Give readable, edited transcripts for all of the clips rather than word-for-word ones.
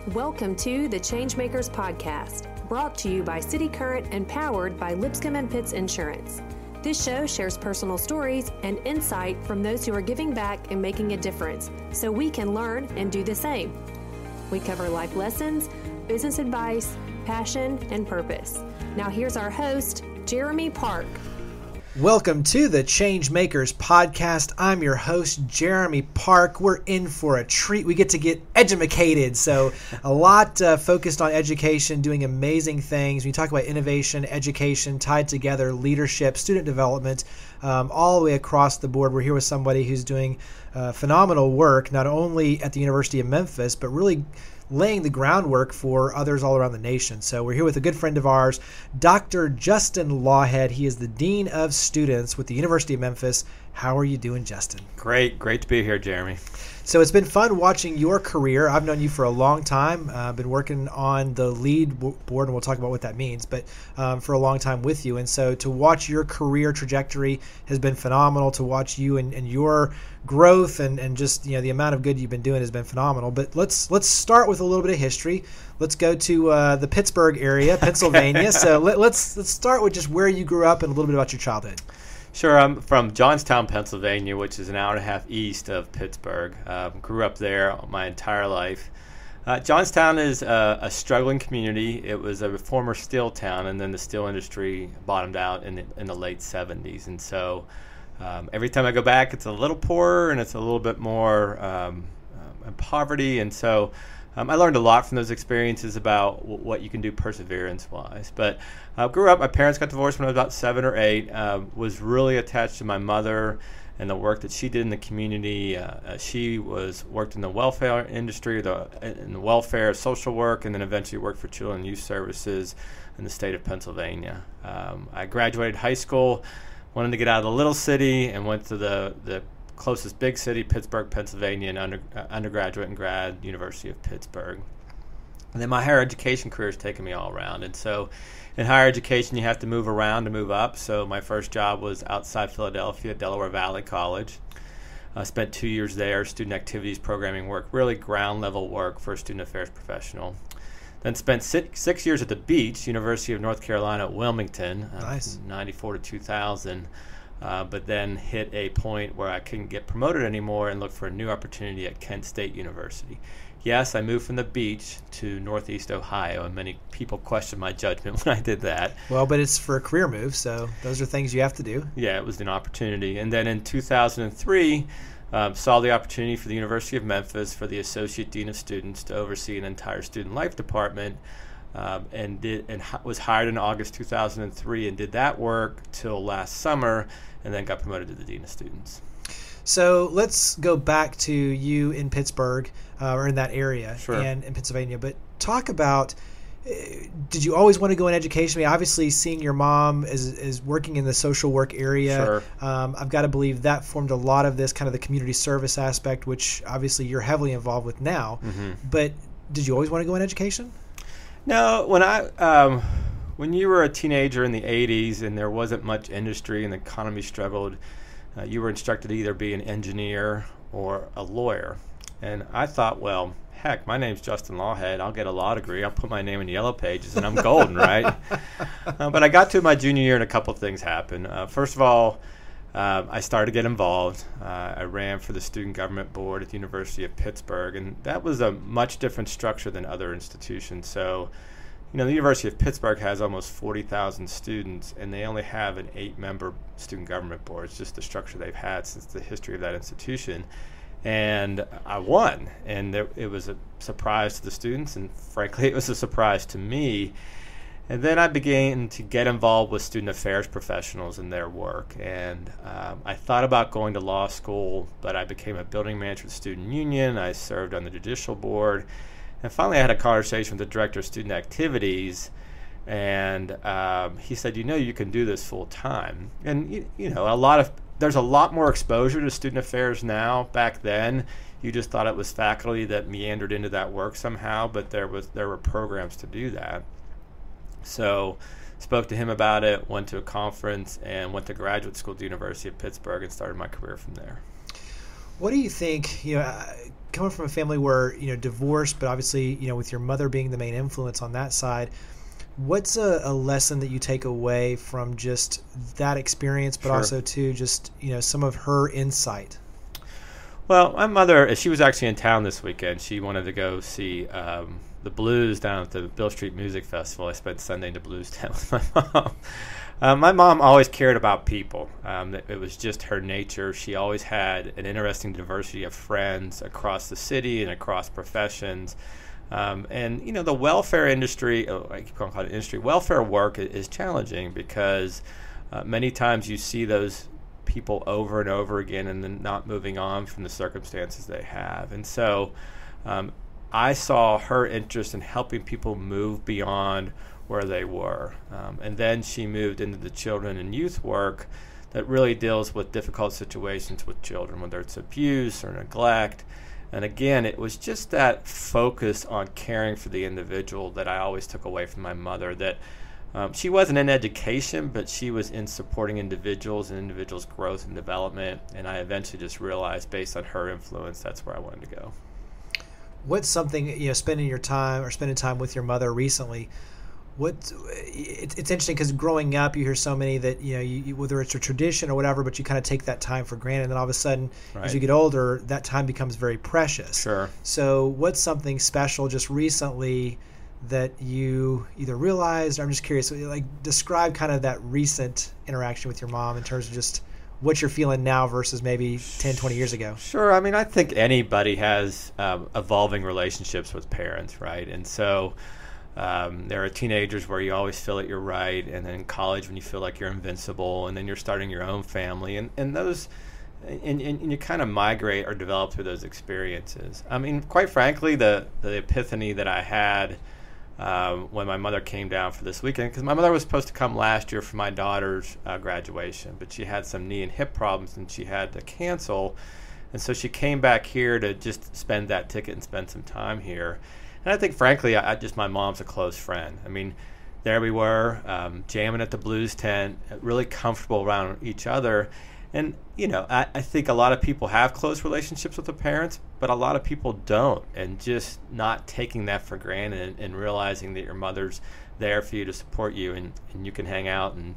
Welcome to the ChangeMakers Podcast, brought to you by cityCURRENT and powered by Lipscomb and Pitts Insurance. This show shares personal stories and insight from those who are giving back and making a difference, so we can learn and do the same. We cover life lessons, business advice, passion, and purpose. Now here's our host, Jeremy Park. Welcome to the ChangeMakers Podcast. I'm your host, Jeremy Park. We're in for a treat. We get to get edumacated. So a lot focused on education, doing amazing things. We talk about innovation, education, tied together, leadership, student development, all the way across the board. We're here with somebody who's doing phenomenal work, not only at the University of Memphis, but really laying the groundwork for others all around the nation. So we're here with a good friend of ours, Dr. Justin Lawhead. He is the Dean of Students with the University of Memphis. How are you doing, Justin? Great to be here, Jeremy. So it's been fun watching your career. I've known you for a long time. I've been working on the lead board, and we'll talk about what that means, but for a long time with you. And so to watch your career trajectory has been phenomenal. To watch you and your growth and just the amount of good you've been doing has been phenomenal. But let's start with a little bit of history. Let's go to the Pittsburgh area, Pennsylvania. Okay. So let's start with just where you grew up and a little bit about your childhood. Sure. I'm from Johnstown, Pennsylvania, which is an hour and a half east of Pittsburgh. Grew up there my entire life. Johnstown is a struggling community. It was a former steel town, and then the steel industry bottomed out in the late 70s. And so every time I go back, it's a little poorer and it's a little bit more in poverty. And so I learned a lot from those experiences about what you can do perseverance-wise. But I grew up, my parents got divorced when I was about 7 or 8, was really attached to my mother and the work that she did in the community. She worked in the welfare industry, in the welfare, social work, and then eventually worked for Children and Youth Services in the state of Pennsylvania. I graduated high school, wanted to get out of the little city, and went to the closest big city, Pittsburgh, Pennsylvania, and undergraduate and grad, University of Pittsburgh. And then my higher education career has taken me all around. And so in higher education, you have to move around to move up. So my first job was outside Philadelphia at Delaware Valley College. I spent 2 years there, student activities, programming work, really ground level work for a student affairs professional. Then spent 6 years at the Beach, University of North Carolina at Wilmington, nice. 94 to 2000. But then hit a point where I couldn't get promoted anymore and looked for a new opportunity at Kent State University. Yes, I moved from the Beach to Northeast Ohio, and many people questioned my judgment when I did that. Well, but it's for a career move, so those are things you have to do. Yeah, it was an opportunity. And then in 2003, saw the opportunity for the University of Memphis for the Associate Dean of Students to oversee an entire student life department. And was hired in August 2003 and did that work till last summer, and then got promoted to the Dean of Students. So let's go back to you in Pittsburgh or in that area. Sure. And in Pennsylvania. But talk about, did you always want to go in education? I mean, obviously seeing your mom is working in the social work area. Sure. I've got to believe that formed a lot of this kind of the community service aspect, which obviously you're heavily involved with now. Mm-hmm. But did you always want to go in education? No, when you were a teenager in the 80s and there wasn't much industry and the economy struggled, you were instructed to either be an engineer or a lawyer. And I thought, well, heck, my name's Justin Lawhead. I'll get a law degree. I'll put my name in the yellow pages and I'm golden, right? But I got to my junior year and a couple of things happened. First of all, I started to get involved. I ran for the student government board at the University of Pittsburgh, and that was a much different structure than other institutions. So, the University of Pittsburgh has almost 40,000 students, and they only have an 8-member student government board. It's just the structure they've had since the history of that institution. And I won, and it was a surprise to the students, and frankly, it was a surprise to me. And then I began to get involved with student affairs professionals in their work. And I thought about going to law school, but I became a building manager with the student union. I served on the judicial board. And finally, I had a conversation with the director of student activities. And he said, you can do this full time. And, there's a lot more exposure to student affairs now. Back then, you just thought it was faculty that meandered into that work somehow, but there were programs to do that. So spoke to him about it, went to a conference, and went to graduate school at the University of Pittsburgh and started my career from there. What do you think, coming from a family where, divorced, but obviously, with your mother being the main influence on that side, what's a lesson that you take away from just that experience, but also too just, some of her insight? Well, my mother, she was actually in town this weekend. She wanted to go see the blues down at the Bill Street Music Festival. I spent Sunday in the blues town with my mom. My mom always cared about people. It was just her nature. She always had an interesting diversity of friends across the city and across professions. And the welfare industry, I keep calling it industry, welfare work is challenging because many times you see those people over and over again and then not moving on from the circumstances they have. And so I saw her interest in helping people move beyond where they were. And then she moved into the children and youth work that really deals with difficult situations with children, whether it's abuse or neglect. And again, it was just that focus on caring for the individual that I always took away from my mother, that she wasn't in education, but she was in supporting individuals and individuals' growth and development. And I eventually just realized, based on her influence, that's where I wanted to go. What's something, spending time with your mother recently, it's interesting because growing up, you hear so many that, you, whether it's a tradition or whatever, but you kind of take that time for granted. And then all of a sudden, as you get older, that time becomes very precious. Sure. So what's something special just recently that you either realized, or I'm just curious, like describe kind of that recent interaction with your mom in terms of just what you're feeling now versus maybe 10, 20 years ago. Sure. I mean, I think anybody has evolving relationships with parents, right? And so there are teenagers where you always feel that you're right, and then in college when you feel like you're invincible, and then you're starting your own family, and those, and you kind of migrate or develop through those experiences. I mean, quite frankly, the epiphany that I had when my mother came down for this weekend, because my mother was supposed to come last year for my daughter's graduation, but she had some knee and hip problems and she had to cancel, and so she came back here to just spend that ticket and spend some time here. And I think, frankly, my mom's a close friend. I mean, there we were, jamming at the blues tent, really comfortable around each other. And, I think a lot of people have close relationships with their parents, but a lot of people don't. And just not taking that for granted and realizing that your mother's there for you to support you, and you can hang out and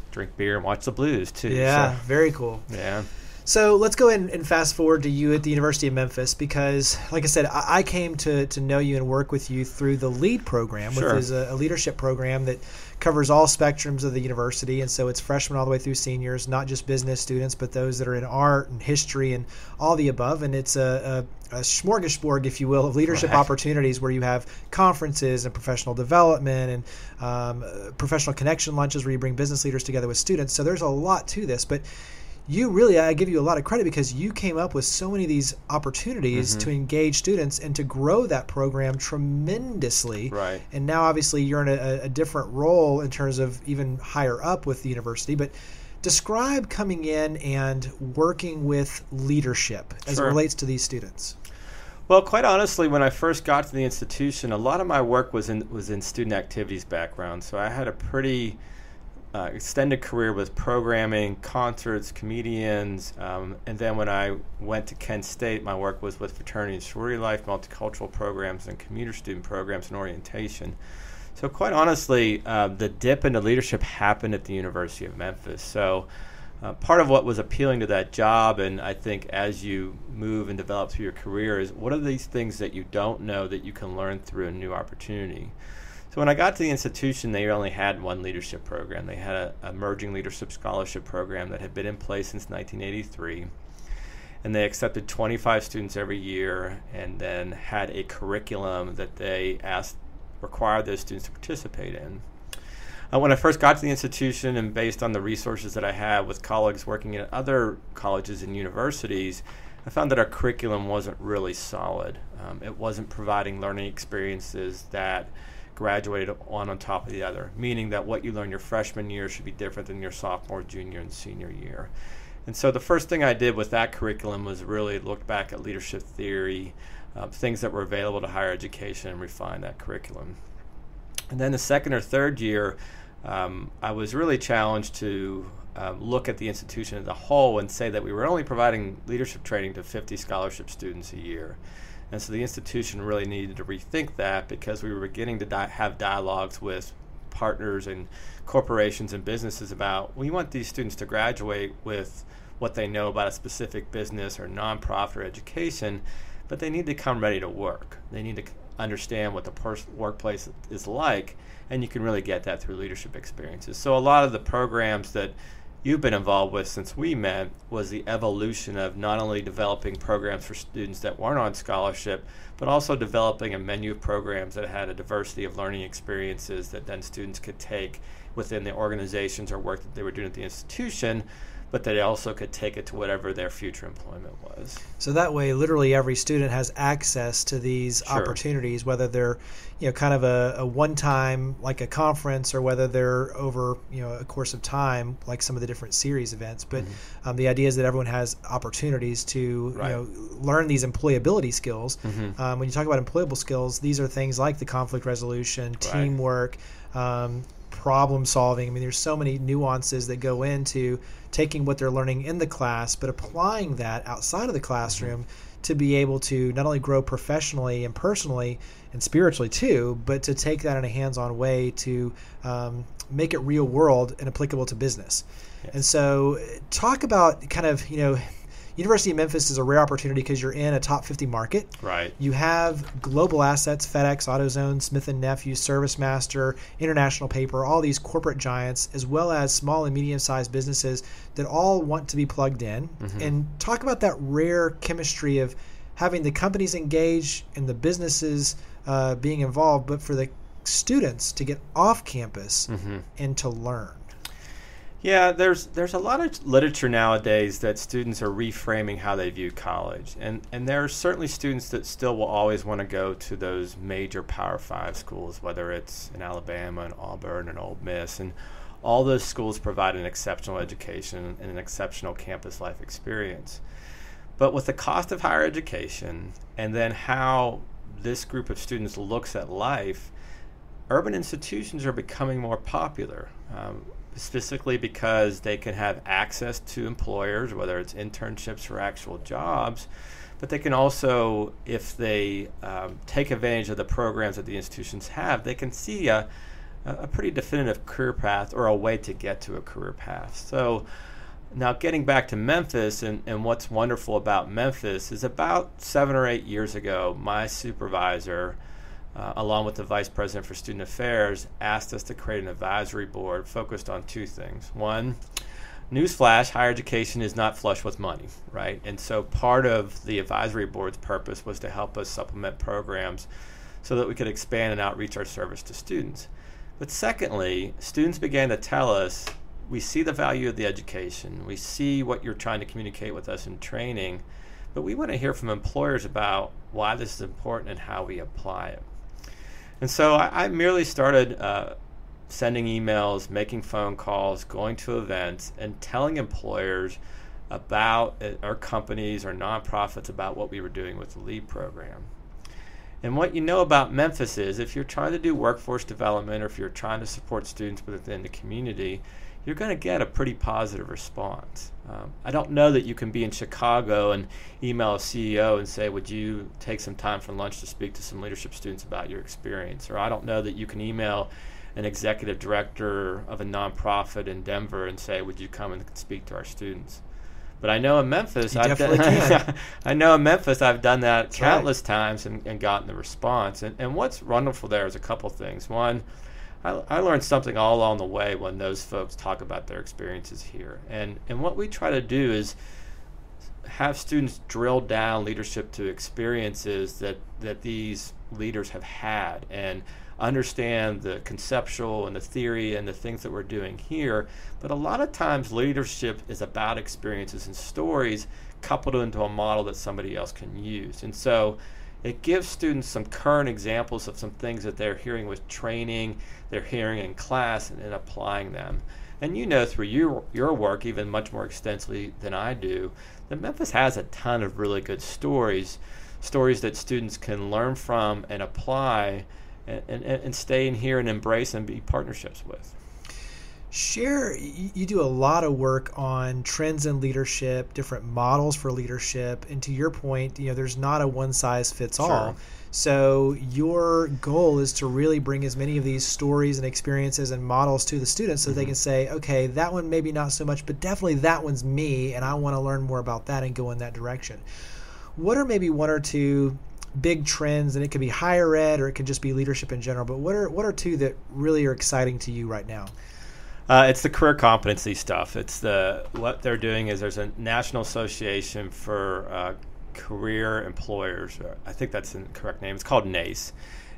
drink beer and watch the blues, too. Yeah, very cool. Yeah. So let's go ahead and fast forward to you at the University of Memphis, because, like I said, I came to know you and work with you through the LEAD program, which is a leadership program that covers all spectrums of the university. And so it's freshmen all the way through seniors, not just business students, but those that are in art and history and all the above. And it's a smorgasbord, if you will, of leadership opportunities where you have conferences and professional development and professional connection lunches where you bring business leaders together with students. So there's a lot to this. But you really, I give you a lot of credit because you came up with so many of these opportunities to engage students and to grow that program tremendously. Right. And now, obviously, you're in a different role in terms of even higher up with the university. But describe coming in and working with leadership as it relates to these students. Well, quite honestly, when I first got to the institution, a lot of my work was in student activities background. So I had a pretty extended career with programming, concerts, comedians, and then when I went to Kent State, my work was with fraternity and sorority life, multicultural programs, and commuter student programs and orientation. So quite honestly, the dip into leadership happened at the University of Memphis. So part of what was appealing to that job, and I think as you move and develop through your career, is what are these things that you don't know that you can learn through a new opportunity? So when I got to the institution, they only had one leadership program. They had an emerging leadership scholarship program that had been in place since 1983. And they accepted 25 students every year and then had a curriculum that they required those students to participate in. When I first got to the institution, and based on the resources that I had with colleagues working at other colleges and universities, I found that our curriculum wasn't really solid. It wasn't providing learning experiences that graduated one on top of the other, meaning that what you learn your freshman year should be different than your sophomore, junior, and senior year. And so the first thing I did with that curriculum was really look back at leadership theory, things that were available to higher education, and refine that curriculum. And then the second or third year, I was really challenged to look at the institution as a whole and say that we were only providing leadership training to 50 scholarship students a year. And so the institution really needed to rethink that, because we were beginning to have dialogues with partners and corporations and businesses about, we want these students to graduate with what they know about a specific business or nonprofit or education, but they need to come ready to work. They need to understand what the workplace is like, and you can really get that through leadership experiences. So a lot of the programs that you've been involved with since we met was the evolution of not only developing programs for students that weren't on scholarship, but also developing a menu of programs that had a diversity of learning experiences that then students could take within the organizations or work that they were doing at the institution, but they also could take it to whatever their future employment was. So that way, literally every student has access to these Sure. opportunities, whether they're, kind of a one-time, like a conference, or whether they're over, a course of time, like some of the different series events. But the idea is that everyone has opportunities to, Right. learn these employability skills. Mm-hmm. When you talk about employable skills, these are things like the conflict resolution, Right. teamwork, problem solving. I mean, there's so many nuances that go into taking what they're learning in the class, but applying that outside of the classroom to be able to not only grow professionally and personally and spiritually too, but to take that in a hands-on way to make it real world and applicable to business. Yes. And so talk about kind of, University of Memphis is a rare opportunity because you're in a top 50 market. Right. You have global assets, FedEx, AutoZone, Smith & Nephew, ServiceMaster, International Paper, all these corporate giants, as well as small and medium-sized businesses that all want to be plugged in. Mm-hmm. And talk about that rare chemistry of having the companies engage and the businesses being involved, but for the students to get off campus and to learn. Yeah, there's a lot of literature nowadays that students are reframing how they view college. And there are certainly students that still will always want to go to those major Power 5 schools, whether it's in Alabama and Auburn and Ole Miss. And all those schools provide an exceptional education and an exceptional campus life experience. But with the cost of higher education and then how this group of students looks at life, urban institutions are becoming more popular. Specifically because they can have access to employers, whether it's internships or actual jobs, but they can also, if they take advantage of the programs that the institutions have, they can see a pretty definitive career path or a way to get to a career path. So now getting back to Memphis, and what's wonderful about Memphis is about 7 or 8 years ago, my supervisor, along with the Vice President for Student Affairs, asked us to create an advisory board focused on two things. One, newsflash, higher education is not flush with money, right? And so part of the advisory board's purpose was to help us supplement programs so that we could expand and outreach our service to students. But secondly, students began to tell us, we see the value of the education, we see what you're trying to communicate with us in training, but we want to hear from employers about why this is important and how we apply it. And so I merely started sending emails, making phone calls, going to events, and telling employers about our companies or nonprofits about what we were doing with the LEAD program. And what you know about Memphis is if you're trying to do workforce development or if you're trying to support students within the community, you're going to get a pretty positive response. I don't know that you can be in Chicago and email a CEO and say, would you take some time for lunch to speak to some leadership students about your experience? Or I don't know that you can email an executive director of a nonprofit in Denver and say, would you come and speak to our students? But I know in Memphis, I've done that countless times and gotten the response. And what's wonderful there is a couple things. One, I learned something all along the way when those folks talk about their experiences here. And what we try to do is have students drill down leadership to experiences that these leaders have had and understand the conceptual and the theory and the things that we're doing here. But a lot of times leadership is about experiences and stories coupled into a model that somebody else can use. And so it gives students some current examples of some things that they're hearing with training, they're hearing in class, and applying them. And you know through your work, even much more extensively than I do, that Memphis has a ton of really good stories that students can learn from and apply and stay in here and embrace and be partnerships with. You do a lot of work on trends in leadership, different models for leadership, and to your point, there's not a one size fits all. So your goal is to really bring as many of these stories and experiences and models to the students so they can say, okay, that one maybe not so much, but definitely that one's me, and I want to learn more about that and go in that direction. What are maybe one or two big trends, and it could be higher ed or it could just be leadership in general, but what are two that really are exciting to you right now? It's the career competency stuff. What they're doing is there's a National Association for Career Employers. I think that's the correct name. It's called NACE.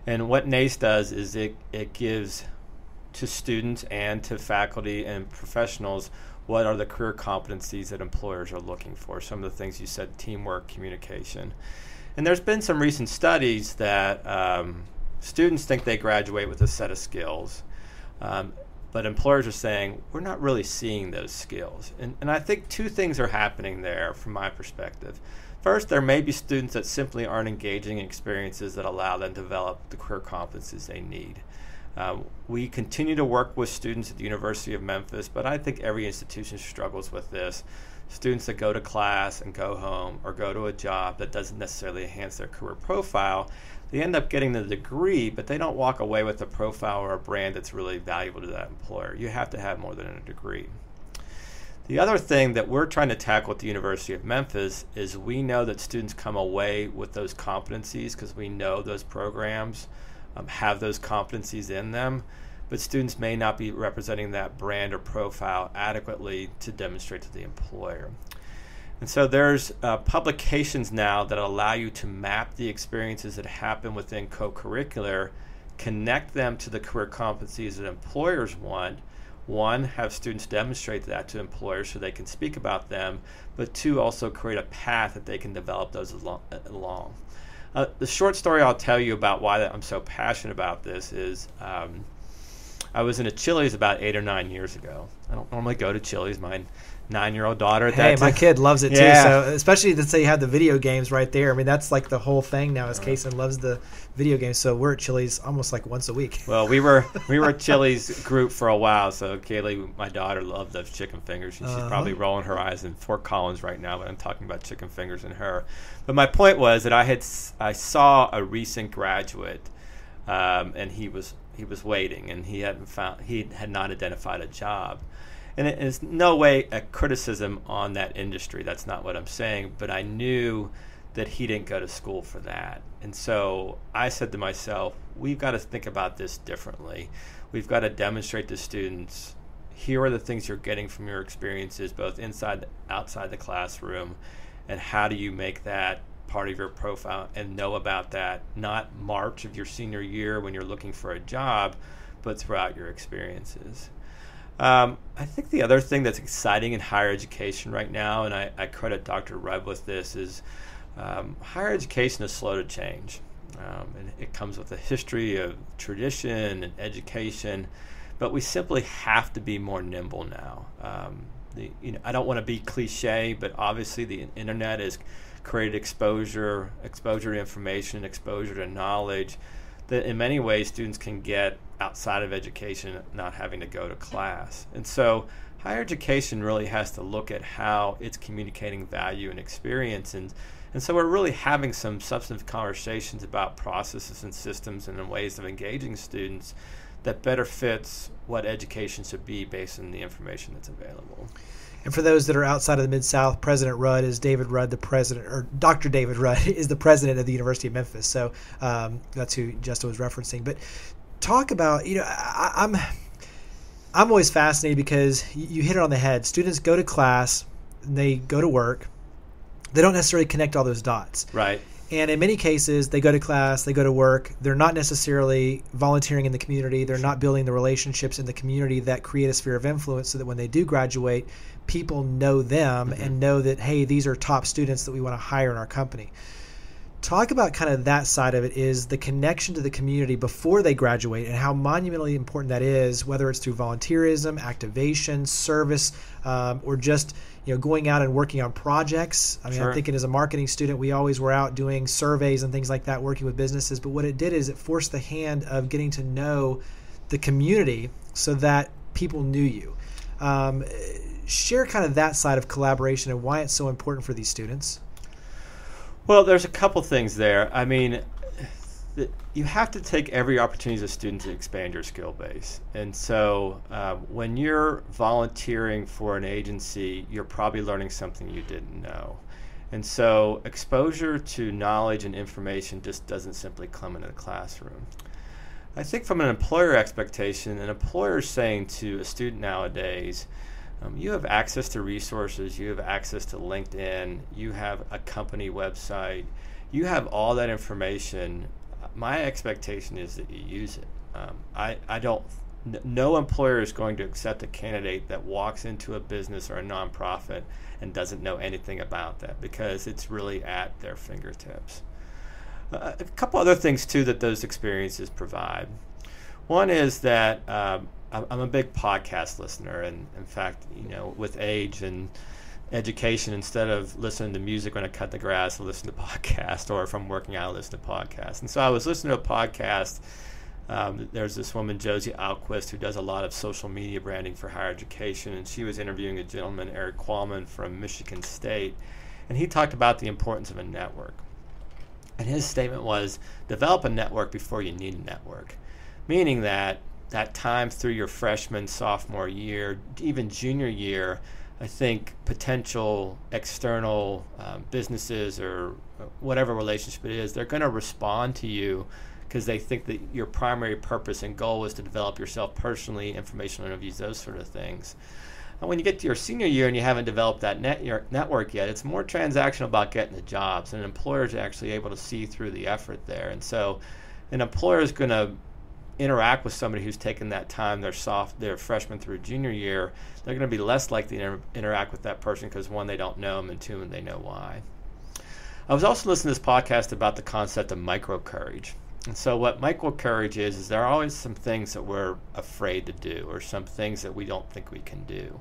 And what NACE does is it gives to students and to faculty and professionals what are the career competencies that employers are looking for. Some of the things you said, teamwork, communication. And there's been some recent studies that students think they graduate with a set of skills. But employers are saying, we're not really seeing those skills. And I think two things are happening there from my perspective. First, there may be students that simply aren't engaging in experiences that allow them to develop the career competencies they need. We continue to work with students at the University of Memphis, but I think every institution struggles with this. Students that go to class and go home or go to a job that doesn't necessarily enhance their career profile, they end up getting the degree, but they don't walk away with a profile or a brand that's really valuable to that employer. You have to have more than a degree. The other thing that we're trying to tackle at the University of Memphis is we know that students come away with those competencies because we know those programs have those competencies in them, but students may not be representing that brand or profile adequately to demonstrate to the employer. And so there's publications now that allow you to map the experiences that happen within co-curricular, connect them to the career competencies that employers want. One, have students demonstrate that to employers so they can speak about them, but two, also create a path that they can develop those along. The short story I'll tell you about why I'm so passionate about this is I was in a Chili's about 8 or 9 years ago. I don't normally go to Chili's. My 9-year-old daughter at that time. My kid loves it too. So especially that say you have the video games right there. I mean, that's like the whole thing now is Kason loves the video games. So we're at Chili's almost like once a week. Well, we were at Chili's group for a while. So Kaylee, my daughter, loved those chicken fingers. And she's probably rolling her eyes in Fort Collins right now when I'm talking about chicken fingers and her. But my point was that I saw a recent graduate, and he was waiting, and he had not identified a job. And it is no way a criticism on that industry. That's not what I'm saying. But I knew that he didn't go to school for that. And so I said to myself, we've got to think about this differently. We've got to demonstrate to students, here are the things you're getting from your experiences, both inside and outside the classroom, and how do you make that part of your profile and know about that, not March of your senior year when you're looking for a job, but throughout your experiences. I think the other thing that's exciting in higher education right now, and I credit Dr. Rudd with this, is higher education is slow to change. And it comes with a history of tradition and education, but we simply have to be more nimble now. I don't want to be cliche, but obviously the internet has created exposure to information, exposure to knowledge that in many ways students can get outside of education, not having to go to class. And so higher education really has to look at how it's communicating value and experience. And so we're really having some substantive conversations about processes and systems and ways of engaging students that better fits what education should be based on the information that's available. And for those that are outside of the Mid-South, President Rudd is David Rudd, the president, or Dr. David Rudd is the president of the University of Memphis. So that's who Justin was referencing. But talk about, I'm always fascinated because you hit it on the head. Students go to class, they go to work. They don't necessarily connect all those dots. Right. And in many cases, they go to class, they go to work. They're not necessarily volunteering in the community. They're not building the relationships in the community that create a sphere of influence so that when they do graduate, people know them and know that, hey, these are top students that we want to hire in our company. Talk about kind of that side of it, is the connection to the community before they graduate and how monumentally important that is, whether it's through volunteerism, activation, service, or just going out and working on projects. I mean, Sure. I'm thinking as a marketing student, we always were out doing surveys and things like that, working with businesses. But what it did is it forced the hand of getting to know the community so that people knew you. Share kind of that side of collaboration and why it's so important for these students. Well, there's a couple things there. I mean, you have to take every opportunity as a student to expand your skill base. And so when you're volunteering for an agency, you're probably learning something you didn't know. And so exposure to knowledge and information just doesn't simply come into the classroom. I think from an employer expectation, an employer is saying to a student nowadays, you have access to resources, you have access to LinkedIn, you have a company website, you have all that information. My expectation is that you use it. No employer is going to accept a candidate that walks into a business or a nonprofit and doesn't know anything about that, because it's really at their fingertips. A couple other things too that those experiences provide. One is that I'm a big podcast listener, and in fact, with age and education, instead of listening to music when I cut the grass, I listen to podcasts, or if I'm working out, I listen to podcasts. And so I was listening to a podcast. There's this woman, Josie Alquist, who does a lot of social media branding for higher education, and she was interviewing a gentleman, Eric Qualman from Michigan State, and he talked about the importance of a network. And his statement was, develop a network before you need a network, meaning that time through your freshman, sophomore year, even junior year, I think potential external businesses or whatever relationship it is, they're going to respond to you because they think that your primary purpose and goal is to develop yourself personally, informational interviews, those sort of things. And when you get to your senior year and you haven't developed that network yet, it's more transactional about getting the jobs, and employers are actually able to see through the effort there. And so an employer is going to interact with somebody who's taken that time, their freshman through junior year. They're going to be less likely to interact with that person because, one, they don't know them, and two, they know why. I was also listening to this podcast about the concept of micro-courage. And so what micro-courage is there are always some things that we're afraid to do, or some things that we don't think we can do.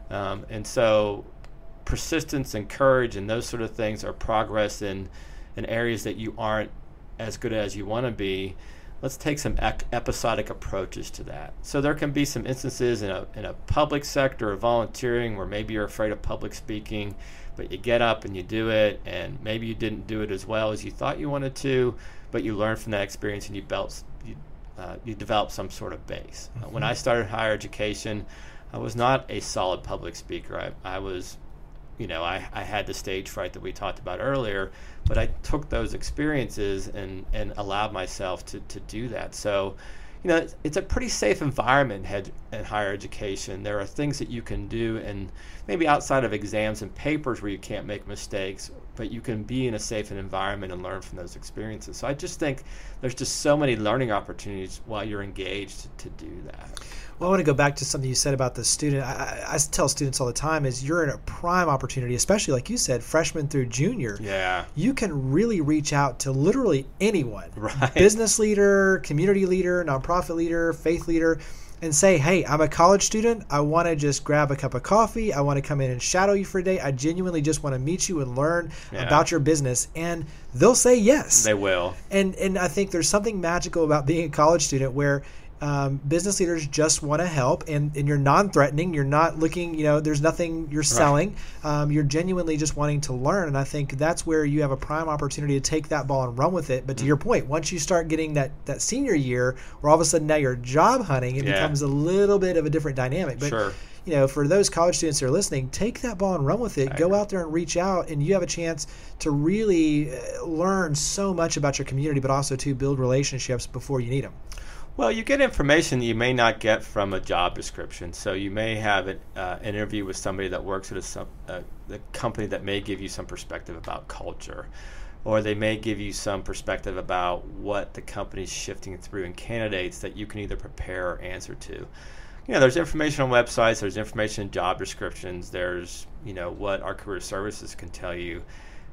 And so persistence and courage and those sort of things are progress in areas that you aren't as good as you want to be. Let's take some episodic approaches to that. So there can be some instances in a public sector or volunteering where maybe you're afraid of public speaking, but you get up and you do it, and maybe you didn't do it as well as you thought you wanted to, but you learned from that experience and you develop some sort of base. Mm-hmm. When I started higher education, I was not a solid public speaker. I was, I had the stage fright that we talked about earlier, but I took those experiences and allowed myself to do that. So, it's a pretty safe environment in higher education. There are things that you can do, and maybe outside of exams and papers where you can't make mistakes, but you can be in a safe environment and learn from those experiences. So I just think there's just so many learning opportunities while you're engaged to do that. Well, I want to go back to something you said about the student. I tell students all the time is you're in a prime opportunity, especially like you said, freshman through junior. Yeah. You can really reach out to literally anyone. Right. Business leader, community leader, nonprofit leader, faith leader, and say, hey, I'm a college student. I want to just grab a cup of coffee. I want to come in and shadow you for a day. I genuinely just want to meet you and learn about your business. And they'll say yes. They will. And I think there's something magical about being a college student where business leaders just want to help, and you're non-threatening. You're not looking, there's nothing you're selling. Right. You're genuinely just wanting to learn, and I think that's where you have a prime opportunity to take that ball and run with it. But to your point, once you start getting that senior year, where all of a sudden now you're job hunting, it becomes a little bit of a different dynamic. But sure. For those college students that are listening, take that ball and run with it. Go out there and reach out, and you have a chance to really learn so much about your community, but also to build relationships before you need them. Well, you get information that you may not get from a job description. So you may have an interview with somebody that works at a company that may give you some perspective about culture, or they may give you some perspective about what the company's shifting through in candidates that you can either prepare or answer to. There's information on websites, there's information in job descriptions, there's, what our career services can tell you.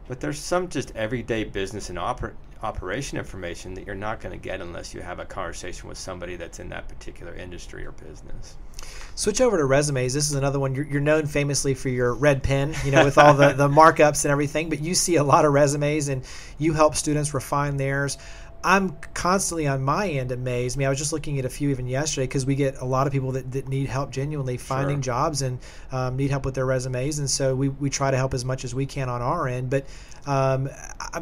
But there's some just everyday business and operation information that you're not going to get unless you have a conversation with somebody that's in that particular industry or business. Switch over to resumes. This is another one. You're known famously for your red pen, with all the markups and everything, but you see a lot of resumes and you help students refine theirs. I'm constantly on my end amazed. I mean, I was just looking at a few even yesterday because we get a lot of people that need help genuinely finding jobs and need help with their resumes. And so we try to help as much as we can on our end. But I'm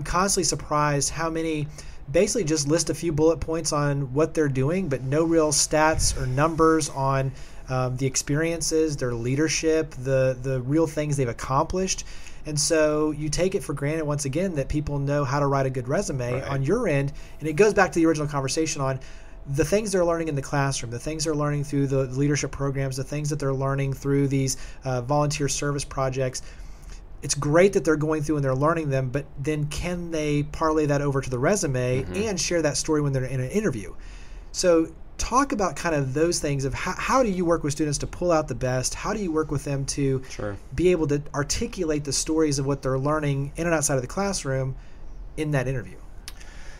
constantly surprised how many basically just list a few bullet points on what they're doing, but no real stats or numbers on the experiences, their leadership, the real things they've accomplished. And so you take it for granted once again that people know how to write a good resume on your end. And it goes back to the original conversation on the things they're learning in the classroom, the things they're learning through the leadership programs, the things that they're learning through these volunteer service projects. It's great that they're going through and they're learning them, but then can they parlay that over to the resume and share that story when they're in an interview? So talk about kind of those things of how do you work with students to pull out the best? How do you work with them to be able to articulate the stories of what they're learning in and outside of the classroom in that interview?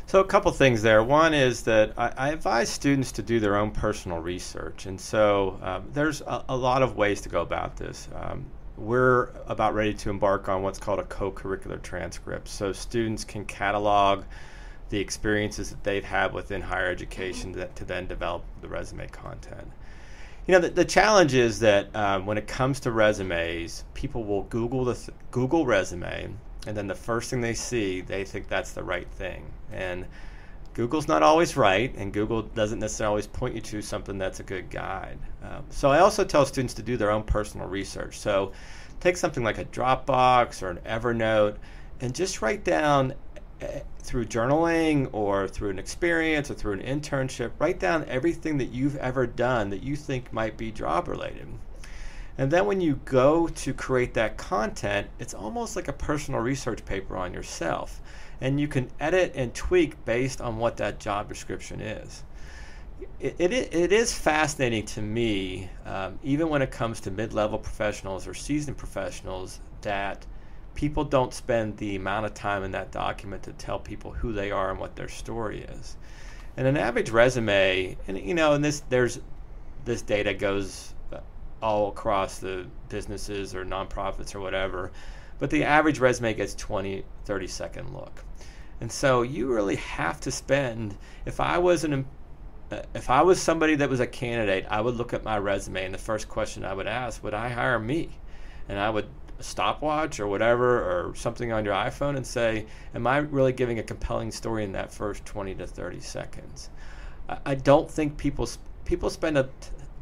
So a couple things there. One is that I advise students to do their own personal research. And so there's a lot of ways to go about this. We're about ready to embark on what's called a co-curricular transcript. So students can catalog the experiences that they've had within higher education to then develop the resume content. You know, the challenge is that when it comes to resumes, people will Google resume, and then the first thing they see, they think that's the right thing. And Google's not always right, and Google doesn't necessarily always point you to something that's a good guide. So I also tell students to do their own personal research. So take something like a Dropbox or an Evernote and just write down through journaling or through an experience or through an internship, write down everything that you've ever done that you think might be job related. And then when you go to create that content, it's almost like a personal research paper on yourself. And you can edit and tweak based on what that job description is. It is fascinating to me, even when it comes to mid-level professionals or seasoned professionals, that people don't spend the amount of time in that document to tell people who they are and what their story is. And an average resume, and you know, and this data goes all across the businesses or nonprofits or whatever, but the average resume gets 20, 30-second look. And so you really have to spend, if I was somebody that was a candidate, I would look at my resume and the first question I would ask, would I hire me? And I would stopwatch or whatever or something on your iPhone and say, am I really giving a compelling story in that first 20 to 30 seconds? I don't think people spend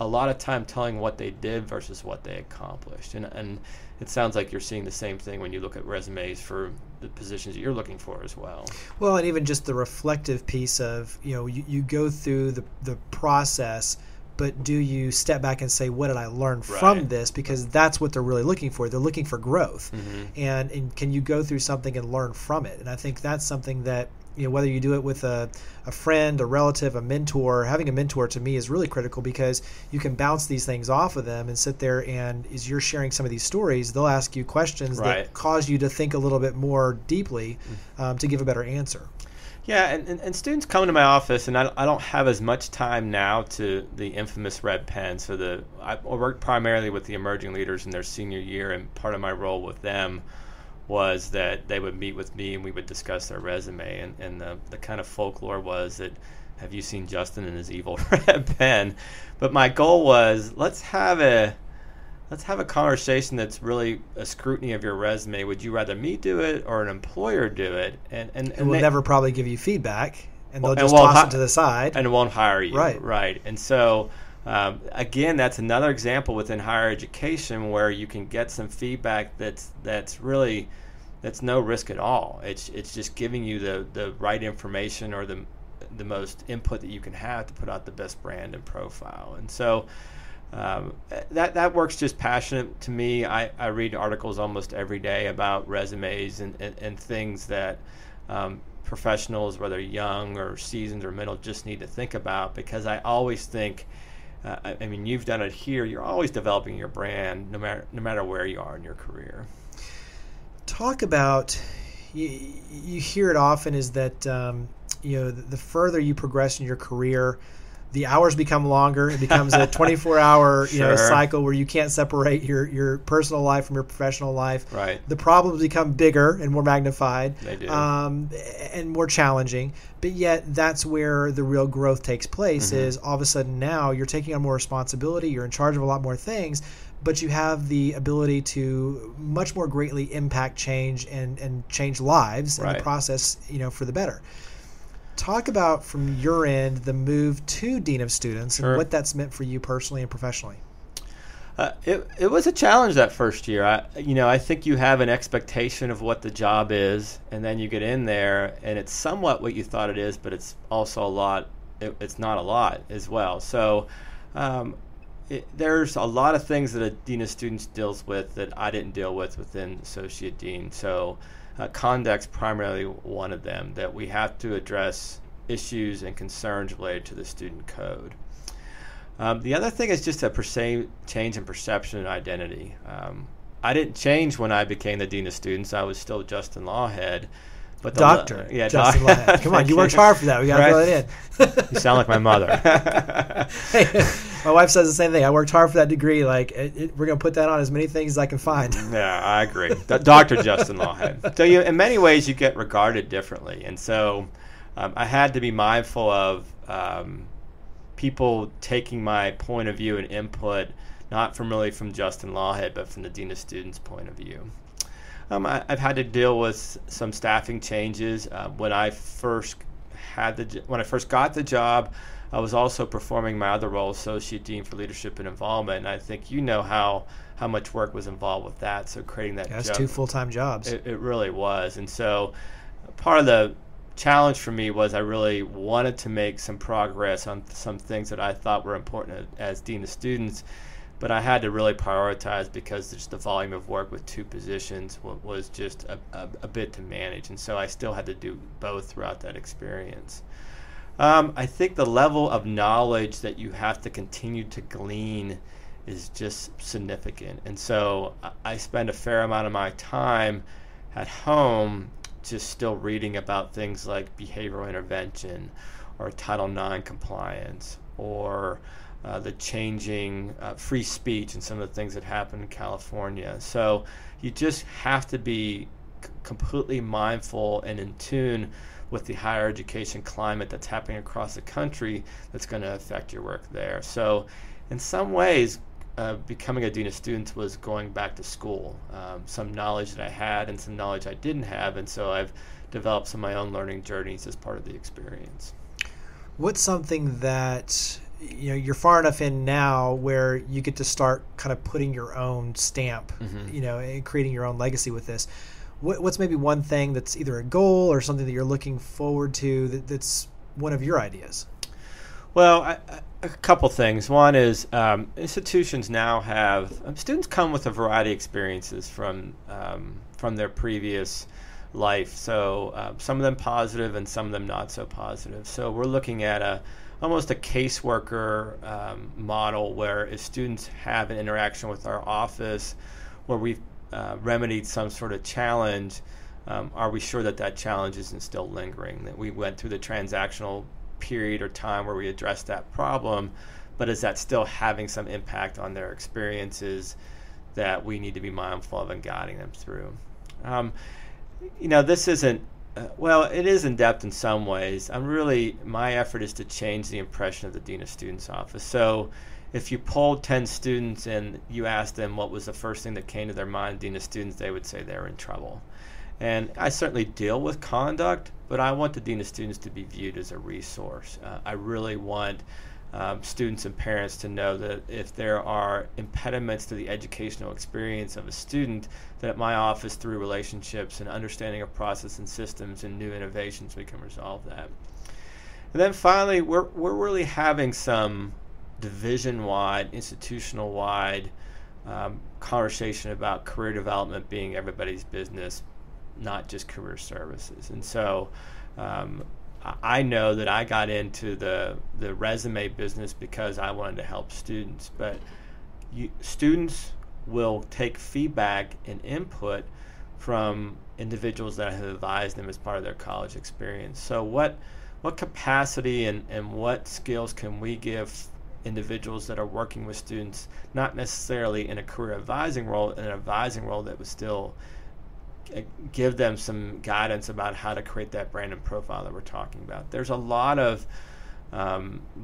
a lot of time telling what they did versus what they accomplished. And it sounds like you're seeing the same thing when you look at resumes for the positions that you're looking for as well. Well, and even just the reflective piece of, you know, you go through the process, but do you step back and say, what did I learn from this? Because that's what they're really looking for. They're looking for growth. And can you go through something and learn from it? And I think that's something that, you know, whether you do it with a friend, a relative, a mentor, having a mentor to me is really critical because you can bounce these things off of them and sit there and as you're sharing some of these stories, they'll ask you questions that cause you to think a little bit more deeply to give a better answer. Yeah, and students come to my office, and I don't have as much time now to the infamous red pen. So I work primarily with the emerging leaders in their senior year, and part of my role with them was that they would meet with me and we would discuss their resume. And the kind of folklore was that, have you seen Justin and his evil red pen? But my goal was, let's have a conversation that's really a scrutiny of your resume. Would you rather me do it or an employer do it? And we'll never probably give you feedback, and they'll just toss it to the side. And won't hire you. Right. And so, again, that's another example within higher education where you can get some feedback that's no risk at all. It's just giving you the right information or the most input that you can have to put out the best brand and profile. And so, that works just passionate to me. I read articles almost every day about resumes and things that professionals, whether young or seasoned or middle, just need to think about, because I always think, I mean, you've done it here, you're always developing your brand no matter where you are in your career. Talk about, you hear it often, is that the further you progress in your career, the hours become longer. It becomes a 24-hour cycle where you can't separate your personal life from your professional life. Right. The problems become bigger and more magnified. They do. And more challenging. But yet that's where the real growth takes place, is all of a sudden now you're taking on more responsibility. You're in charge of a lot more things, but you have the ability to much more greatly impact change and change lives in the process, for the better. Talk about, from your end, the move to Dean of Students and what that's meant for you personally and professionally. It was a challenge that first year. I think you have an expectation of what the job is, and then you get in there, and it's somewhat what you thought it is, but it's also a lot. It's not a lot as well. So there's a lot of things that a Dean of Students deals with that I didn't deal with within Associate Dean. So conduct's primarily one of them, that we have to address issues and concerns related to the student code. The other thing is just a change in perception and identity. I didn't change when I became the Dean of Students. I was still Justin Lawhead. But Justin Lawhead. Come on, you worked hard for that. We got to throw it in. You sound like my mother. Hey, my wife says the same thing. I worked hard for that degree. We're going to put that on as many things as I can find. Yeah, I agree. Dr. Justin Lawhead. So in many ways, you get regarded differently. And so I had to be mindful of people taking my point of view and input, not from Justin Lawhead, but from the Dean of Students' point of view. I've had to deal with some staffing changes. When I first got the job, I was also performing my other role, Associate Dean for Leadership and Involvement, and I think how much work was involved with that. So creating that that's 2 full-time jobs. It really was, and so part of the challenge for me was I really wanted to make some progress on some things that I thought were important as Dean of Students, but I had to really prioritize because just the volume of work with 2 positions was just a bit to manage, and so I still had to do both throughout that experience. I think the level of knowledge that you have to continue to glean is just significant, and so I spend a fair amount of my time at home just still reading about things like behavioral intervention or Title IX compliance or the changing free speech and some of the things that happen in California. So you just have to be completely mindful and in tune with the higher education climate that's happening across the country that's going to affect your work there. So in some ways, becoming a Dean of Students was going back to school. Some knowledge that I had and some knowledge I didn't have, and so I've developed some of my own learning journeys as part of the experience. What's something that you're far enough in now where you get to start kind of putting your own stamp, and creating your own legacy with this? What's maybe one thing that's either a goal or something that you're looking forward to that's one of your ideas? Well, a couple things. One is institutions now have students come with a variety of experiences from their previous life. So some of them positive and some of them not so positive. So we're looking at almost a caseworker model where if students have an interaction with our office where we've remedied some sort of challenge, are we sure that challenge isn't still lingering, that we went through the transactional period or time where we addressed that problem, but is that still having some impact on their experiences that we need to be mindful of and guiding them through? This isn't, it is in depth in some ways. My effort is to change the impression of the Dean of Students office. So if you polled 10 students and you asked them what was the first thing that came to their mind, Dean of Students, they would say they're in trouble. And I certainly deal with conduct, but I want the Dean of Students to be viewed as a resource. I really want students and parents to know that if there are impediments to the educational experience of a student, that at my office, through relationships and understanding of process and systems and new innovations, we can resolve that. And then finally, we're really having some division-wide, institutional-wide conversation about career development being everybody's business, not just career services. And so I know that I got into the resume business because I wanted to help students, but students will take feedback and input from individuals that have advised them as part of their college experience. So what what capacity and what skills can we give individuals that are working with students, not necessarily in a career advising role, in an advising role that would still give them some guidance about how to create that brand and profile that we're talking about. There's a lot of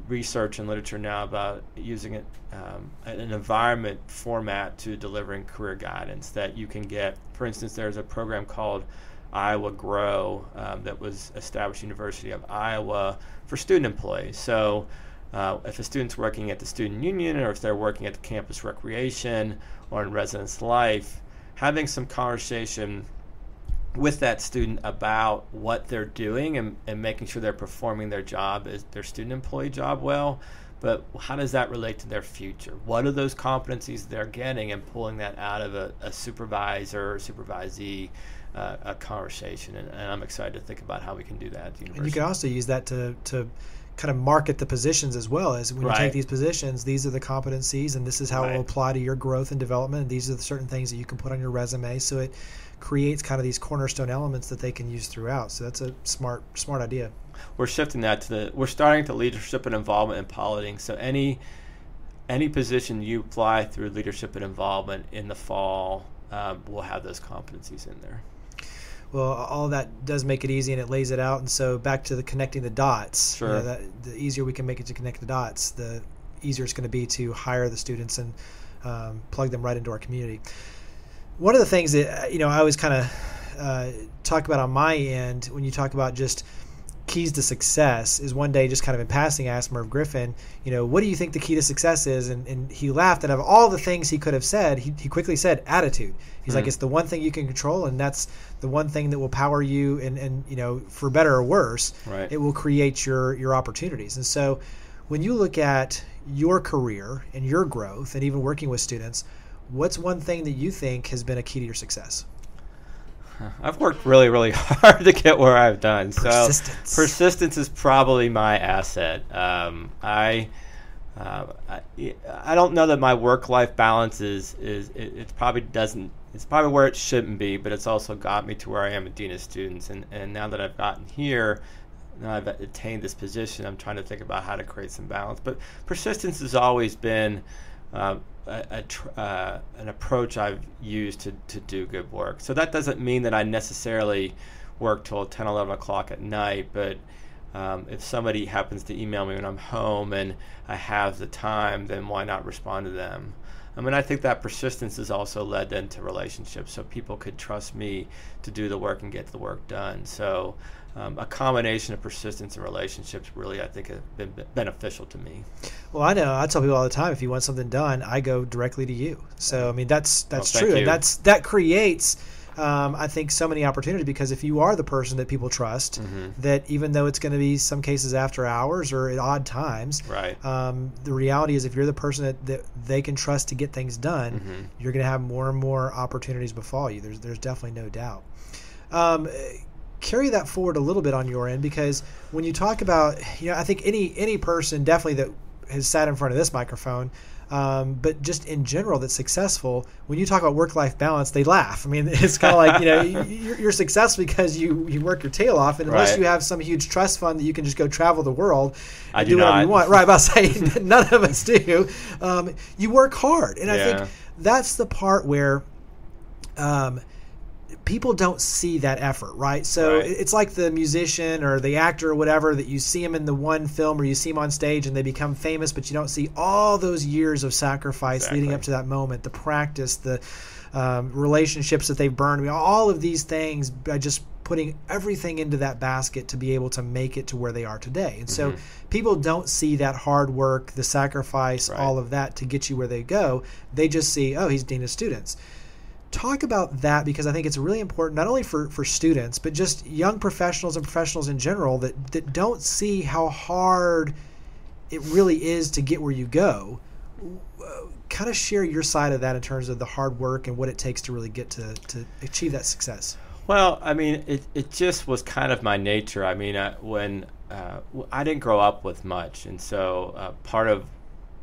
research and literature now about using an environment format to delivering career guidance that you can get. For instance, there's a program called Iowa Grow that was established at University of Iowa for student employees. So if a student's working at the student union, or if they're working at the campus recreation or in residence life, having some conversation with that student about what they're doing and making sure they're performing their job, their student employee job well, but how does that relate to their future? What are those competencies they're getting, and pulling that out of a supervisor or supervisee a conversation. And I'm excited to think about how we can do that at the university. And you can also use that to kind of market the positions as well, as when you take these positions, these are the competencies and this is how it will apply to your growth and development. And these are the certain things that you can put on your resume. So it creates kind of these cornerstone elements that they can use throughout. So that's a smart idea. We're shifting that we're starting to leadership and involvement in piloting. So any position you apply through leadership and involvement in the fall will have those competencies in there. Well, all that does make it easy, and it lays it out. And so back to the connecting the dots. Sure. The easier we can make it to connect the dots, the easier it's going to be to hire the students and plug them right into our community. One of the things that I always kind of talk about on my end when you talk about just keys to success is, one day, just kind of in passing, I asked Merv Griffin, what do you think the key to success is? And he laughed, and of all the things he could have said, he quickly said attitude. He's like, it's the one thing you can control, and that's the one thing that will power you, and for better or worse, it will create your opportunities. And so when you look at your career and your growth and even working with students, what's one thing that you think has been a key to your success? I've worked really, really hard to get where I've done. Persistence. So persistence is probably my asset. I don't know that my work-life balance it's probably where it shouldn't be, but it's also got me to where I am at Dean of Students. And now that I've gotten here, now I've attained this position, I'm trying to think about how to create some balance. But persistence has always been an approach I've used to do good work. So that doesn't mean that I necessarily work till 10, 11 o'clock at night, but if somebody happens to email me when I'm home and I have the time, then why not respond to them? I mean, I think that persistence has also led then to relationships, so people could trust me to do the work and get the work done. So a combination of persistence and relationships really, I think, have been beneficial to me. Well, I know. I tell people all the time, if you want something done, I go directly to you. So, I mean, that's true. And that creates, I think, so many opportunities, because if you are the person that people trust, that even though it's going to be some cases after hours or at odd times, the reality is if you're the person that they can trust to get things done, you're going to have more and more opportunities befall you. There's definitely no doubt. Carry that forward a little bit on your end, because when you talk about, I think any person definitely that has sat in front of this microphone, but just in general that's successful, when you talk about work-life balance, they laugh. I mean, it's kind of like, you're successful because you work your tail off, and unless you have some huge trust fund that you can just go travel the world and do whatever you want. Right, about saying none of us do. You work hard. And I think that's the part where people don't see that effort, right? So it's like the musician or the actor or whatever, that you see them in the one film or you see them on stage and they become famous, but you don't see all those years of sacrifice leading up to that moment, the practice, the relationships that they've burned. I mean, all of these things by just putting everything into that basket to be able to make it to where they are today. And so people don't see that hard work, the sacrifice, all of that to get you where they go. They just see, oh, he's Dean of Students. Talk about that, because I think it's really important, not only for students, but just young professionals and professionals in general that don't see how hard it really is to get where you go. Kind of share your side of that in terms of the hard work and what it takes to really get to achieve that success. Well, I mean, it just was kind of my nature. I mean, when I didn't grow up with much, and so part of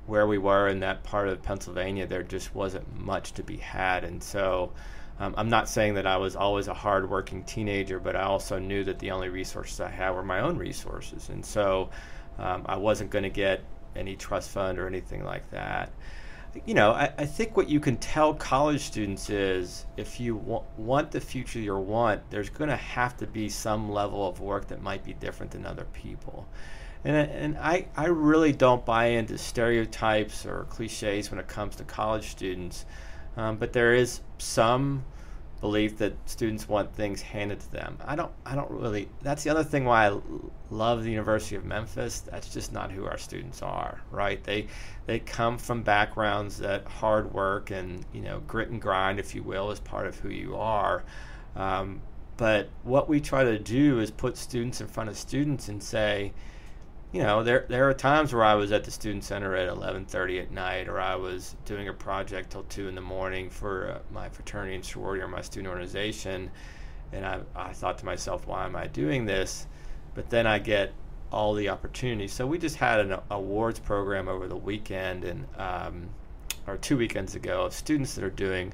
where we were in that part of Pennsylvania, there just wasn't much to be had. And so I'm not saying that I was always a hardworking teenager, but I also knew that the only resources I had were my own resources. And so I wasn't going to get any trust fund or anything like that. I think what you can tell college students is if you want the future you want, there's going to have to be some level of work that might be different than other people. And I really don't buy into stereotypes or cliches when it comes to college students, but there is some belief that students want things handed to them. I don't really. That's the other thing why I love the University of Memphis. That's just not who our students are, right? They come from backgrounds that hard work and grit and grind, if you will, is part of who you are. But what we try to do is put students in front of students and say, there are times where I was at the student center at 11:30 at night, or I was doing a project till 2 in the morning for my fraternity and sorority or my student organization, and I thought to myself, why am I doing this? But then I get all the opportunities. So we just had an awards program over the weekend, and or 2 weekends ago, of students that are doing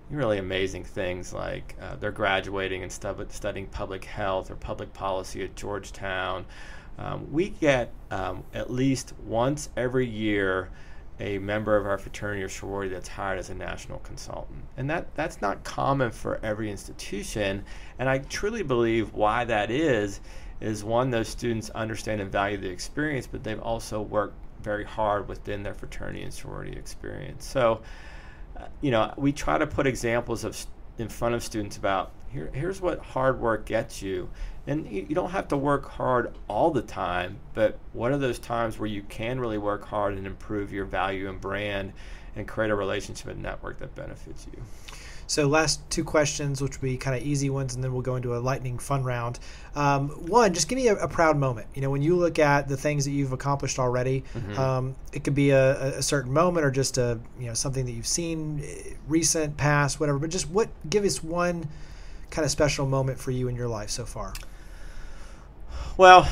really amazing things, like they're graduating and studying public health or public policy at Georgetown. We get at least once every year a member of our fraternity or sorority that's hired as a national consultant. And that's not common for every institution. And I truly believe why that is one, those students understand and value the experience, but they've also worked very hard within their fraternity and sorority experience. So, we try to put examples in front of students about here's what hard work gets you. And you don't have to work hard all the time, but what are those times where you can really work hard and improve your value and brand and create a relationship and network that benefits you? So last two questions, which will be kind of easy ones, and then we'll go into a lightning fun round. One, just give me a proud moment. When you look at the things that you've accomplished already, it could be a certain moment or just something that you've seen, recent, past, whatever. But just give us one kind of special moment for you in your life so far. Well,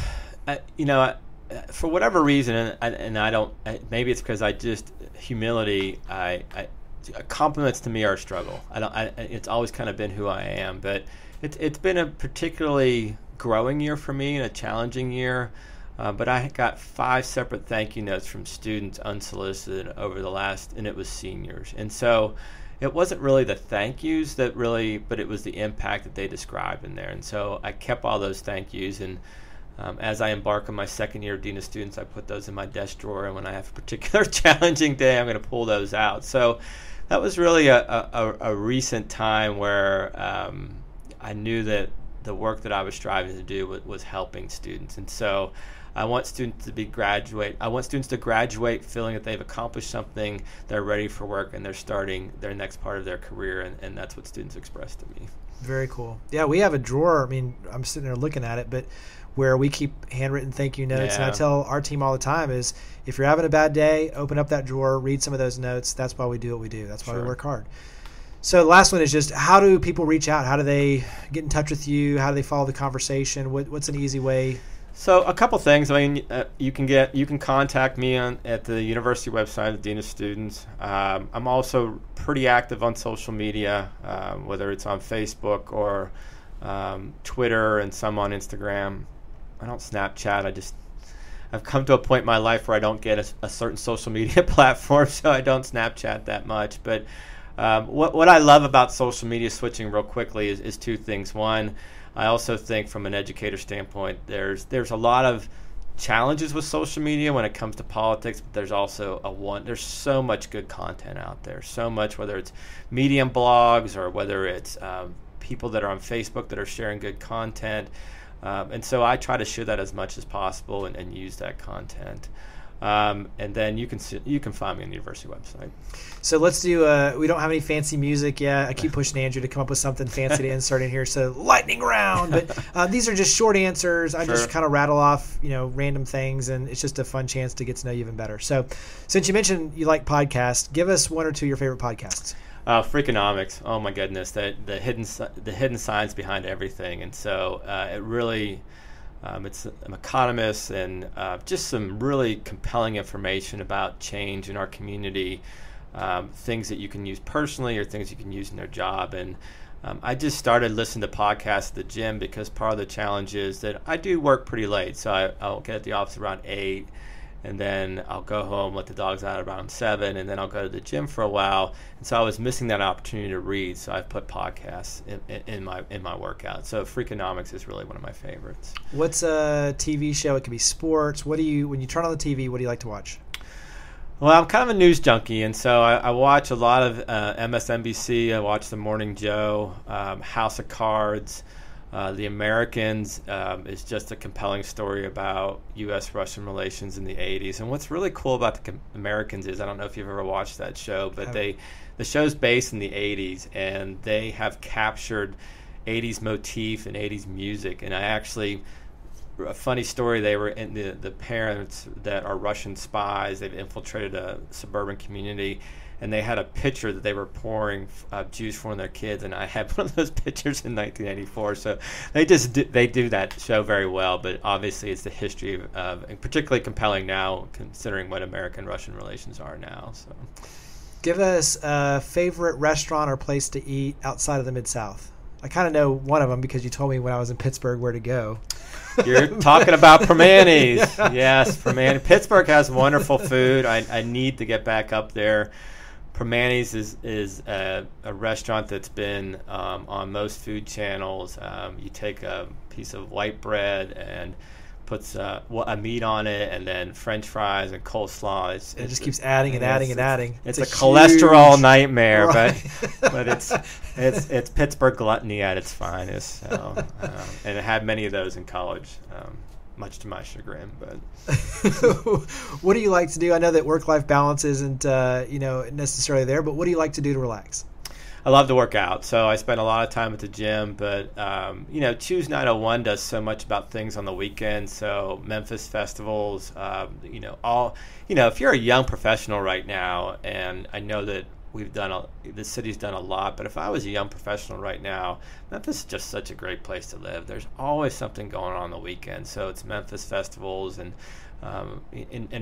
for whatever reason, and I don't, maybe it's because humility. Compliments to me are a struggle. It's always kind of been who I am, but it's been a particularly growing year for me and a challenging year. But I got 5 separate thank you notes from students unsolicited over the last, and it was seniors. And so it wasn't really the thank yous but it was the impact that they described in there. And so I kept all those thank yous, and as I embark on my second year of Dean of Students, I put those in my desk drawer, and when I have a particular challenging day, I'm going to pull those out. So that was really a recent time where I knew that the work that I was striving to do was helping students. And so I want students to graduate feeling that they've accomplished something, they're ready for work, and they're starting their next part of their career, and that's what students express to me. Very cool. Yeah, we have a drawer. I'm sitting there looking at it, but where we keep handwritten thank you notes. Yeah. And I tell our team all the time is if you're having a bad day, open up that drawer, read some of those notes. That's why we do what we do. That's why we work hard. So the last one is just, how do people reach out? How do they get in touch with you? How do they follow the conversation? What's an easy way? So a couple things. You can contact me at the university website, the Dean of Students. I'm also pretty active on social media, whether it's on Facebook or Twitter and some on Instagram. I don't Snapchat. I've come to a point in my life where I don't get a certain social media platform, so I don't Snapchat that much. But what I love about social media, switching real quickly, is 2 things. One, I also think from an educator standpoint, there's a lot of challenges with social media when it comes to politics, but there's also there's so much good content out there. So much, whether it's Medium blogs or whether it's people that are on Facebook that are sharing good content. And so I try to share that as much as possible and use that content. And then you can find me on the university website. So let's do. We don't have any fancy music yet. I keep pushing Andrew to come up with something fancy to insert in here. So lightning round. But these are just short answers. I just kind of rattle off random things, and it's just a fun chance to get to know you even better. So since you mentioned you like podcasts, give us 1 or 2 of your favorite podcasts. Freakonomics. Oh my goodness, the hidden science behind everything, and so it really. It's an economist and just some really compelling information about change in our community. things that you can use personally or things you can use in their job. And I just started listening to podcasts at the gym because part of the challenge is that I do work pretty late. So I'll get at the office around 8, and then I'll go home, let the dogs out around 7, and then I'll go to the gym for a while. And so I was missing that opportunity to read, so I've put podcasts in my workout. So Freakonomics is really one of my favorites. What's a TV show? It could be sports. When you turn on the TV, what do you like to watch? Well, I'm kind of a news junkie, and so I watch a lot of MSNBC. I watch The Morning Joe, House of Cards. The Americans is just a compelling story about U.S.-Russian relations in the 80s. And what's really cool about the Americans is, I don't know if you've ever watched that show, but the show's based in the 80s, and they have captured 80s motif and 80s music. And a funny story, they were in the parents that are Russian spies. They've infiltrated a suburban community, and they had a picture that they were pouring juice for their kids, and I had one of those pictures in 1984. So they do that show very well, but obviously it's the history of and particularly compelling now considering what American-Russian relations are now. So, give us a favorite restaurant or place to eat outside of the Mid-South. I kind of know one of them because you told me when I was in Pittsburgh where to go. You're talking about Permanis. Yeah. Yes, Permanis. Pittsburgh has wonderful food. I need to get back up there. Permanis is a restaurant that's been on most food channels. You take a piece of white bread and puts a meat on it, and then French fries and coleslaw. It just keeps adding and adding and adding. It's a cholesterol nightmare, right. but it's Pittsburgh gluttony at its finest. So, and I had many of those in college, much to my chagrin. But what do you like to do? I know that work-life balance isn't necessarily there, but what do you like to do to relax? I love to work out, so I spend a lot of time at the gym. But Choose 901 does so much about things on the weekend. So Memphis festivals, if you're a young professional right now, and I know that the city's done a lot, but if I was a young professional right now, Memphis is just such a great place to live. There's always something going on the weekend. So it's Memphis festivals and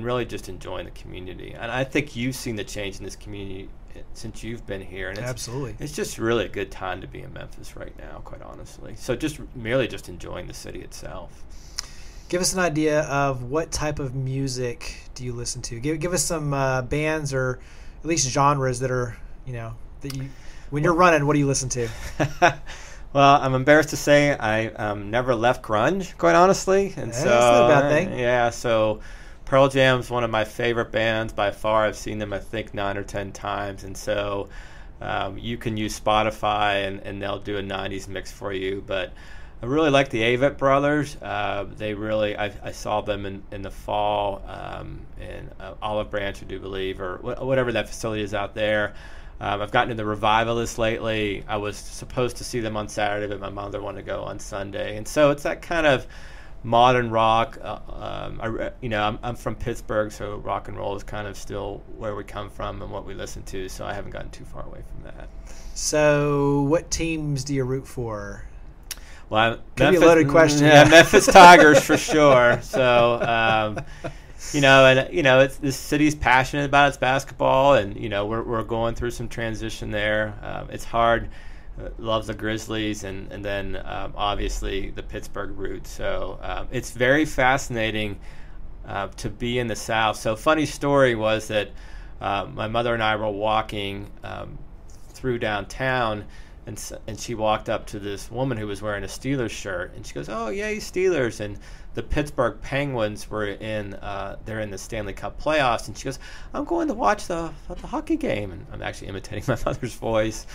really just enjoying the community. And I think you've seen the change in this community since you've been here. And absolutely. It's just really a good time to be in Memphis right now, quite honestly. So just enjoying the city itself. Give us an idea of what type of music do you listen to? Give us some bands or at least genres that are, when you're running, what do you listen to? Well, I'm embarrassed to say I never left grunge, quite honestly. And that's not a bad thing. Yeah, so Pearl Jam's one of my favorite bands by far. I've seen them, I think, 9 or 10 times. And so you can use Spotify, and they'll do a 90s mix for you. But I really like the Avett Brothers. I saw them in the fall in Olive Branch, I do believe, or whatever that facility is out there. I've gotten into the Revivalists lately. I was supposed to see them on Saturday, but my mother wanted to go on Sunday. And so it's that kind of modern rock. I'm from Pittsburgh, so rock and roll is kind of still where we come from and what we listen to, so I haven't gotten too far away from that. So what teams do you root for? Well, could be a loaded question. Yeah, Memphis Tigers for sure. So, this city's passionate about its basketball, and we're going through some transition there. It's hard. Loves the Grizzlies, and then obviously the Pittsburgh roots. So it's very fascinating to be in the South. So funny story was that my mother and I were walking through downtown, and she walked up to this woman who was wearing a Steelers shirt, and she goes, "Oh, yay, Steelers!" And the Pittsburgh Penguins were they're in the Stanley Cup playoffs, and she goes, "I'm going to watch the hockey game," and I'm actually imitating my mother's voice.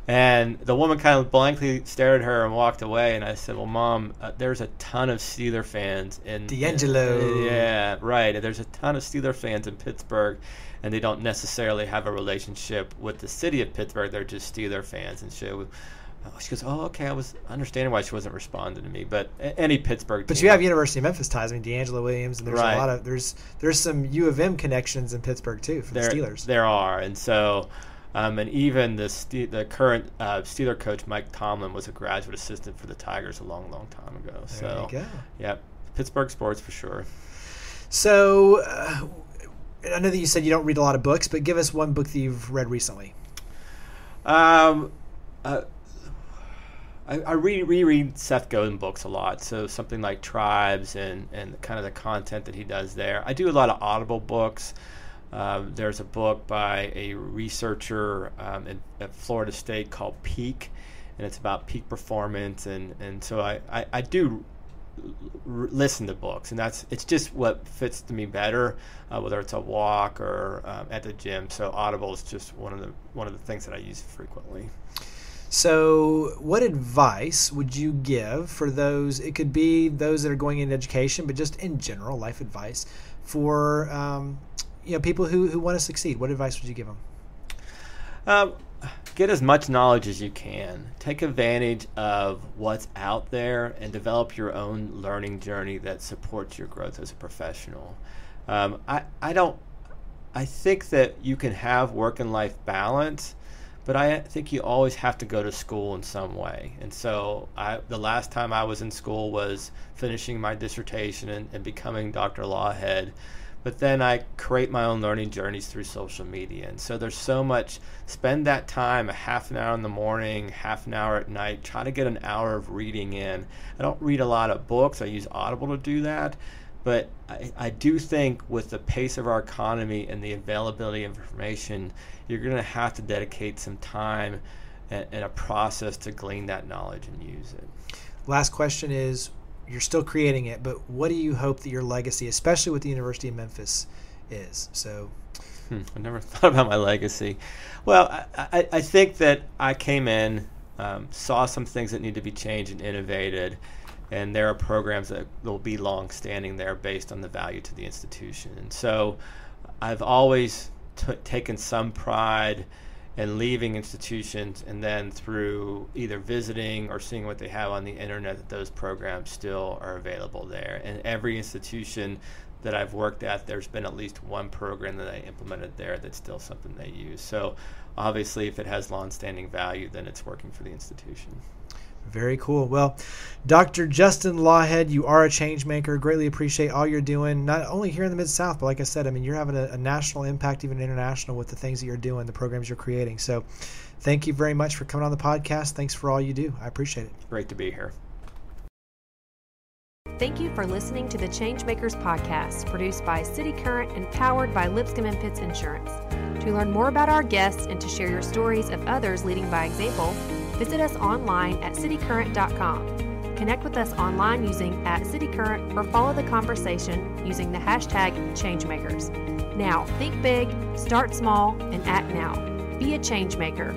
And the woman kind of blankly stared at her and walked away. And I said, "Well, Mom, there's a ton of Steeler fans in D'Angelo." Yeah, right. There's a ton of Steeler fans in Pittsburgh, and they don't necessarily have a relationship with the city of Pittsburgh. They're just Steeler fans. And she goes, "Oh, okay." I was understanding why she wasn't responding to me. But any Pittsburgh team. But you have University of Memphis ties. I mean, D'Angelo Williams, and there's right. a lot of there's some U of M connections in Pittsburgh too for the Steelers. There are, and so. And even the current Steeler coach, Mike Tomlin, was a graduate assistant for the Tigers a long, long time ago. There you go. Yeah, Pittsburgh sports for sure. So I know that you said you don't read a lot of books, but give us one book that you've read recently. I reread Seth Godin books a lot, so something like Tribes and kind of the content that he does there. I do a lot of Audible books. There's a book by a researcher at Florida State called Peak, and it's about peak performance, and so I do listen to books, and it's just what fits to me better, whether it's a walk or at the gym. So Audible is just one of the things that I use frequently. So what advice would you give for those, it could be those that are going into education, but just in general, life advice for people who want to succeed? What advice would you give them? Get as much knowledge as you can. Take advantage of what's out there and develop your own learning journey that supports your growth as a professional. I think that you can have work and life balance, but I think you always have to go to school in some way. And so the last time I was in school was finishing my dissertation and becoming Dr. Lawhead. But then I create my own learning journeys through social media. And so there's so much, spend that time, a half an hour in the morning, half an hour at night, try to get an hour of reading in. I don't read a lot of books. I use Audible to do that. But I do think with the pace of our economy and the availability of information, you're going to have to dedicate some time and a process to glean that knowledge and use it. Last question is, you're still creating it, but what do you hope that your legacy, especially with the University of Memphis, is? So, I never thought about my legacy. Well, I think that I came in, saw some things that need to be changed and innovated, and there are programs that will be long-standing there based on the value to the institution. And so I've always taken some pride in leaving institutions, and then through either visiting or seeing what they have on the internet, that those programs still are available there. And every institution that I've worked at, there's been at least one program that I implemented there that's still something they use. So obviously, if it has long-standing value, then it's working for the institution. Very cool. Well, Dr. Justin Lawhead, you are a change maker. Greatly appreciate all you're doing, not only here in the Mid-South, but like I said, I mean, you're having a national impact, even international, with the things that you're doing, the programs you're creating. So thank you very much for coming on the podcast. Thanks for all you do. I appreciate it. Great to be here. Thank you for listening to the ChangeMakers Podcast, produced by cityCURRENT and powered by Lipscomb & Pitts Insurance. To learn more about our guests and to share your stories of others leading by example, visit us online at citycurrent.com. Connect with us online using @citycurrent or follow the conversation using the hashtag ChangeMakers. Now, think big, start small, and act now. Be a change maker.